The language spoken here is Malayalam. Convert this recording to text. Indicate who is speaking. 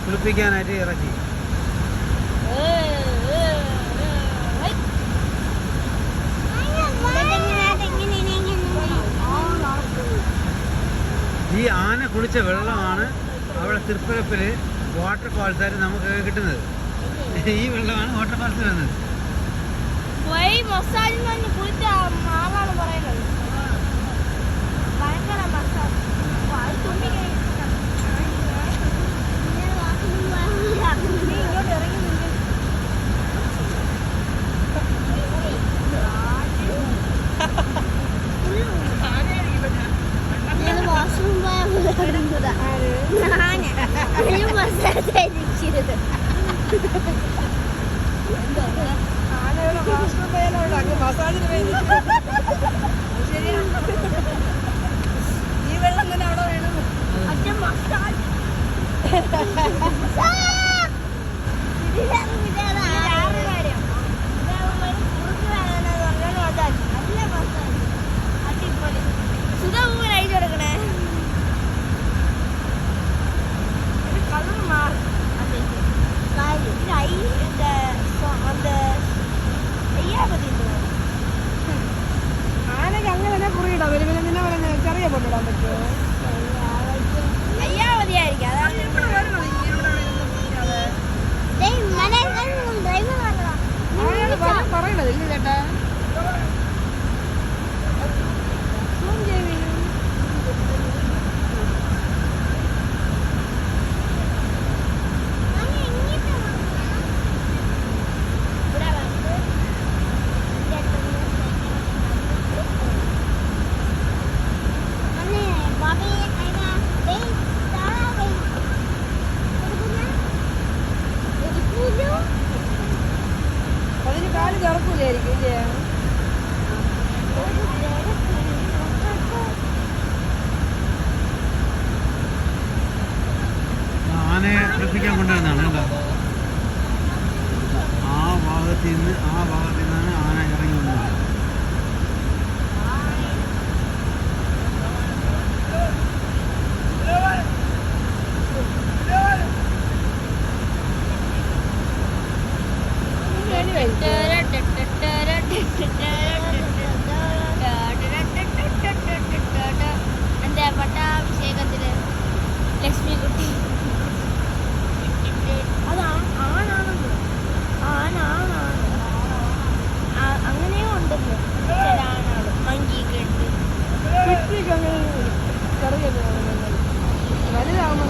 Speaker 1: കുളിപ്പിക്കാനായിട്ട് ഇറക്കി. ഈ ആന കുളിച്ച വെള്ളമാണ് അവിടെ തൃപ്പരപ്പില് വാട്ടർഫാൾസായിട്ട് നമുക്ക് കിട്ടുന്നത്. ഈ വെള്ളമാണ് വാട്ടർഫാൾസ് വരുന്നത്.
Speaker 2: ഈ വെള്ളം തന്നെ അവിടെ വേണം. ആനക്ക് അങ്ങനെ തന്നെ കുറിയിടാം. വരുമ്പോൾ നിന്നെ പറഞ്ഞ ചെറിയ പൊട്ടിടാൻ പറ്റുമോ? പറയണത് ഇല്ല ചേട്ടാ. അതിന് കാല് കറക്കൂലായിരിക്കും ഇല്ലേ?
Speaker 1: ആനയെ കുളിപ്പിക്കാൻ കൊണ്ടുവരുന്നതാണ് കേട്ടോ. ആ ഭാഗത്ത് നിന്നാണ് ആന ഇറങ്ങി വന്നത്.
Speaker 3: എന്റെ പട്ടാഭിഷേകത്തില് ലക്ഷ്മി കുട്ടി അങ്ങനെയും ഉണ്ടല്ലോ. മങ്കി കെട്ട്
Speaker 2: അങ്ങനെ ചെറിയ വലുതാവുമ്പോൾ